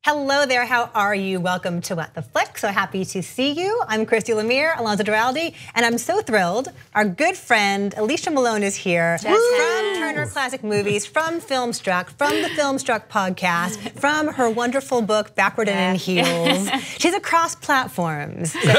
Hello there, how are you? Welcome to What the Flick. So happy to see you. I'm Christy Lemire, Alonso, and I'm so thrilled. Our good friend Alicia Malone is here from Turner Classic Movies, from Filmstruck, from the Filmstruck podcast, from her wonderful book Backward and in Heels. She's across platforms. So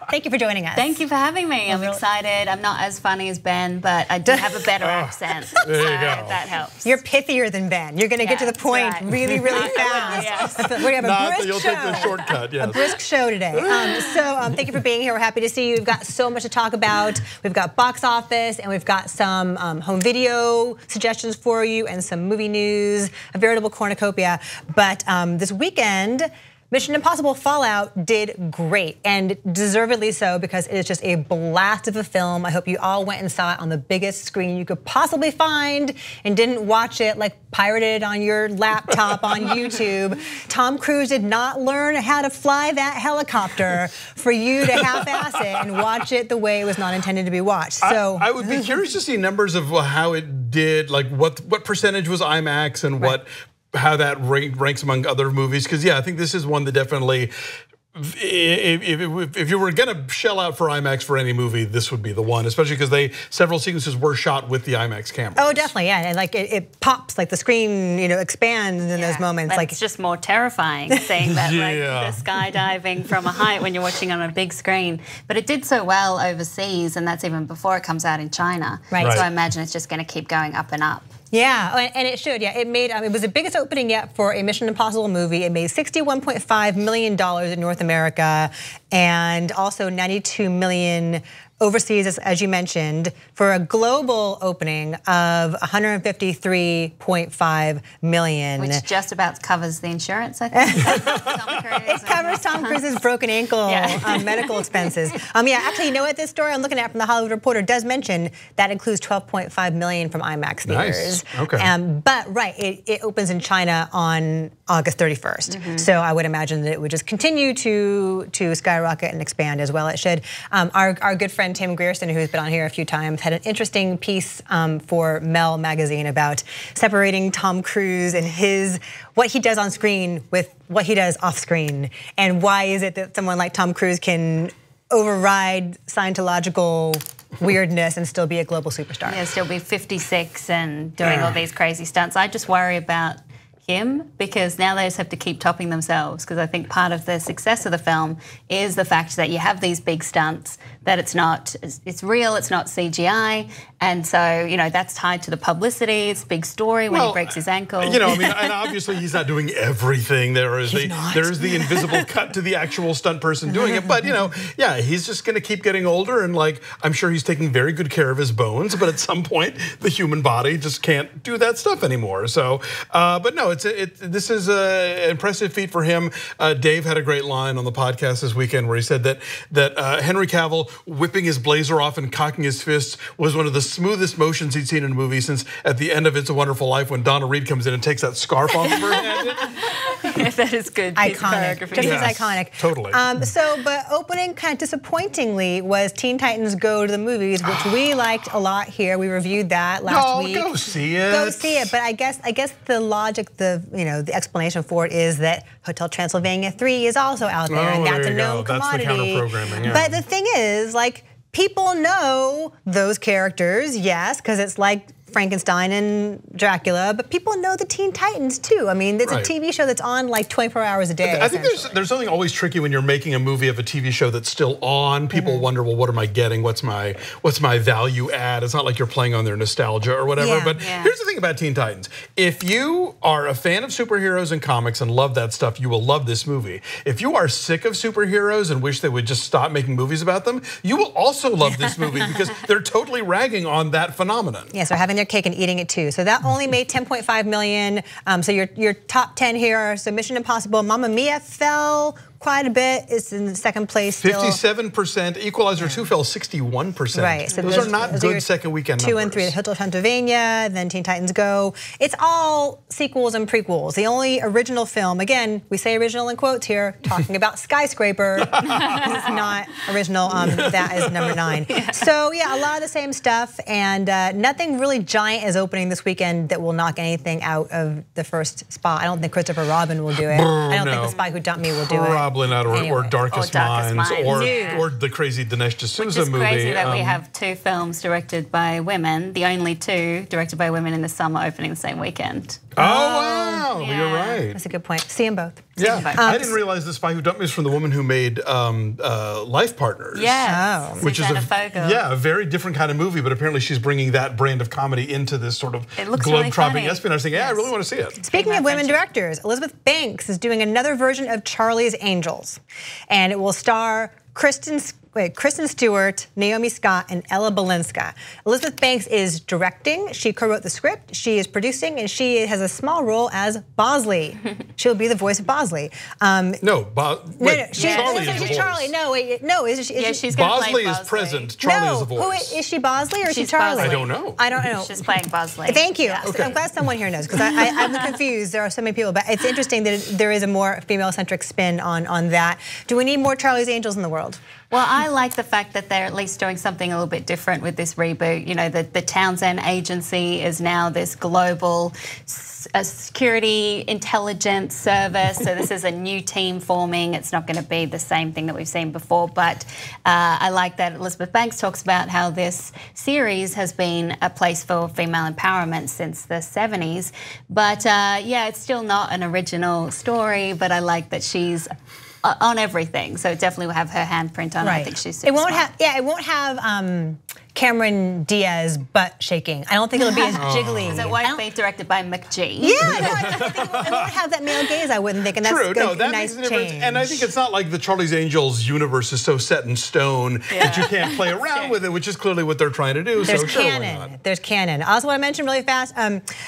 thank you for joining us. Thank you for having me. I'm excited. I'm not as funny as Ben, but I do have a better accent. There you so go. That helps. You're pithier than Ben. You're going to get to the point really, really fast. We're gonna have a brisk you'll show. take the shortcut, yes. A brisk show today. Thank you for being here. We're happy to see you. We've got so much to talk about. We've got box office, and we've got some home video suggestions for you, and some movie news. A veritable cornucopia. But this weekend, Mission Impossible Fallout did great, and deservedly so, because it is just a blast of a film. I hope you all went and saw it on the biggest screen you could possibly find and didn't watch it like pirated on your laptop on YouTube. Tom Cruise did not learn how to fly that helicopter for you to half-ass it and watch it the way it was not intended to be watched. So I would be curious to see numbers of how it did, like what percentage was IMAX and how that ranks among other movies. Because I think this is one that definitely, if you were gonna shell out for IMAX for any movie, this would be the one, especially because several sequences were shot with the IMAX camera. Oh, definitely, yeah, and like it pops, like the screen, expands in those moments. But like it's just more terrifying seeing that, like the skydiving from a height when you're watching on a big screen. But it did so well overseas, and that's even before it comes out in China. Right. So I imagine it's just going to keep going up and up. Yeah, and it should. Yeah, it made. It was the biggest opening yet for a Mission Impossible movie. It made $61.5 million in North America, and also $92 million overseas, as you mentioned, for a global opening of $153.5 million. Which just about covers the insurance, I think. It covers Tom Cruise's broken ankle medical expenses. Actually, you know what, this story I'm looking at from the Hollywood Reporter does mention that includes $12.5 million from IMAX theaters. Nice. Okay. But it opens in China on August 31st. So I would imagine that it would just continue to skyrocket and expand as well. It should. Our good friend Tim Grierson, who's been on here a few times, had an interesting piece for Mel magazine about separating Tom Cruise and what he does on screen with what he does off screen, and why is it that someone like Tom Cruise can override Scientological weirdness and still be a global superstar. Yeah, still be 56 and doing all these crazy stunts. I just worry about him, because now they just have to keep topping themselves, because I think part of the success of the film is the fact that you have these big stunts, that it's real, it's not CGI, and so that's tied to the publicity. It's a big story when he breaks his ankle. And obviously he's not doing everything. There is the invisible cut to the actual stunt person doing it, but he's just going to keep getting older, and I'm sure he's taking very good care of his bones, but at some point the human body just can't do that stuff anymore. So, but no. This is an impressive feat for him. Dave had a great line on the podcast this weekend where he said that Henry Cavill whipping his blazer off and cocking his fists was one of the smoothest motions he'd seen in a movie since at the end of It's a Wonderful Life when Donna Reed comes in and takes that scarf off of her head. That is good. Iconic, just as iconic. Totally. But opening kind of disappointingly was Teen Titans Go to the Movies, which we liked a lot here. We reviewed that last week. Go see it. Go see it. But I guess the logic, the explanation for it is that Hotel Transylvania 3 is also out there, and that's a known commodity. That's the counter-programming. But the thing is, people know those characters, yes, because it's like Frankenstein and Dracula, but people know the Teen Titans too. I mean, it's a TV show that's on 24 hours a day. I think there's something always tricky when you're making a movie of a TV show that's still on. People wonder, well, what am I getting? What's my value add? It's not like you're playing on their nostalgia or whatever. But here's the thing about Teen Titans. If you are a fan of superheroes and comics and love that stuff, you will love this movie. If you are sick of superheroes and wish they would just stop making movies about them, you will also love this movie because they're totally ragging on that phenomenon. Yes, they're having their cake and eating it too. So that only made $10.5 million. So your top 10 here are Mission Impossible, Mamma Mia fell quite a bit. It's in second place still. 57%. Equalizer 2 fell 61%. Right. So those are not good second weekend numbers. 2 and 3, The Hotel Transylvania, then Teen Titans Go. It's all sequels and prequels. The only original film, again, we say original in quotes here, talking about Skyscraper. It's not original. That is number 9. Yeah. So yeah, a lot of the same stuff, and nothing really giant is opening this weekend that will knock anything out of the first spot. I don't think Christopher Robin will do it. I don't think The Spy Who Dumped Me will do it. Probably not, or Darkest Minds, Minds. or the crazy Dinesh D'Souza movie. Which is crazy that we have 2 films directed by women, the only 2 directed by women in the summer opening the same weekend. Oh, wow, yeah. You're right. That's a good point. See them both. Yeah, I didn't realize The Spy Who Dumped Me is from the woman who made Life Partners. Yeah, which is a very different kind of movie, but apparently she's bringing that brand of comedy into this sort of globe-trotting espionage thing. Yeah, I really want to see it. Speaking of women directors, Elizabeth Banks is doing another version of Charlie's Angels, and it will star Kristen Stewart, Naomi Scott, and Ella Balinska. Elizabeth Banks is directing. She co-wrote the script. She is producing, and she has a small role as Bosley. She'll be the voice of Bosley. She's Charlie. She's Bosley is present. Charlie is the voice. Is she Bosley or is she Charlie? I don't know. I don't know. She's playing Bosley. Thank you. Okay. I'm glad someone here knows, because I'm confused. There are so many people, but it's interesting that there is a more female-centric spin on that. Do we need more Charlie's Angels in the world? Well, I like the fact that they're at least doing something a little bit different with this reboot. You know, the Townsend agency is now this global security intelligence service. So this is a new team forming. It's not going to be the same thing that we've seen before. But I like that Elizabeth Banks talks about how this series has been a place for female empowerment since the 70s. But yeah, it's still not an original story. But I like that she's on everything, so it definitely will have her handprint on it. I think she's super smart. It won't have Cameron Diaz butt shaking. I don't think it'll be as jiggly. So it won't be directed by McGee. Yeah, no, I think it won't have that male gaze, I wouldn't think, and that's a nice change. And I think it's not like the Charlie's Angels universe is so set in stone that you can't play around with it, which is clearly what they're trying to do. There's so canon. There's canon. I also want to mention really fast,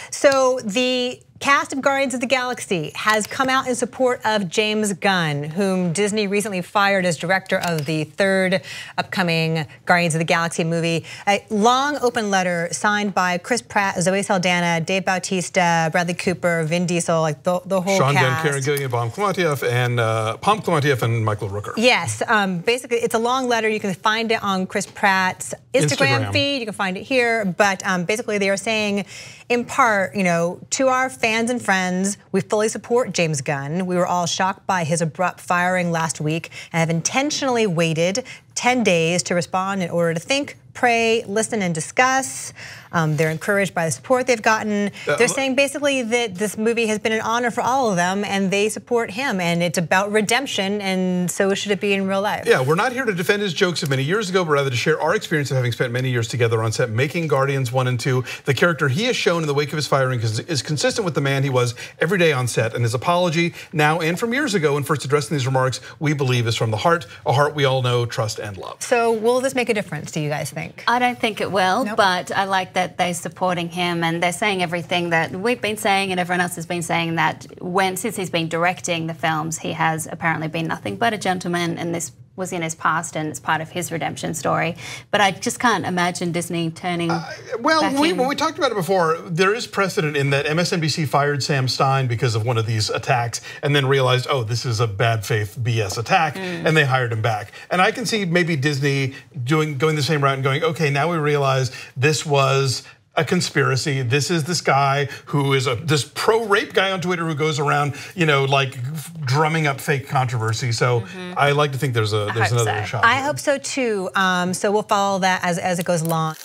so the cast of Guardians of the Galaxy has come out in support of James Gunn, whom Disney recently fired as director of the 3rd upcoming Guardians of the Galaxy movie. A long open letter signed by Chris Pratt, Zoe Saldana, Dave Bautista, Bradley Cooper, Vin Diesel, like the whole Sean cast. Gunn, Karen Gillian, Pom Klementieff, and Michael Rooker. Yes, basically it's a long letter. You can find it on Chris Pratt's Instagram feed. You can find it here, but basically they are saying, in part, you know, to our fans and friends, we fully support James Gunn. We were all shocked by his abrupt firing last week and have intentionally waited 10 days to respond in order to think, pray, listen, and discuss. They're encouraged by the support they've gotten. They're saying basically that this movie has been an honor for all of them, and they support him, and it's about redemption, and so should it be in real life. Yeah, we're not here to defend his jokes of many years ago, but rather to share our experience of having spent many years together on set making Guardians 1 and 2. The character he has shown in the wake of his firing is consistent with the man he was every day on set, and his apology now and from years ago when first addressing these remarks, we believe is from the heart, a heart we all know, trust, and love. So will this make a difference, do you guys think? I don't think it will, but I like that they're supporting him and they're saying everything that we've been saying and everyone else has been saying, that since he's been directing the films, he has apparently been nothing but a gentleman, and this was in his past and it's part of his redemption story. But I just can't imagine Disney turning when we talked about it before, there is precedent in that MSNBC fired Sam Stein because of one of these attacks and then realized, oh, this is a bad faith BS attack, and they hired him back. And I can see maybe Disney going the same route and going, okay, now we realize this was a conspiracy. This is this guy who is this pro-rape guy on Twitter who goes around, you know, like drumming up fake controversy. So I like to think there's another shot. I hope so too. So we'll follow that as it goes along.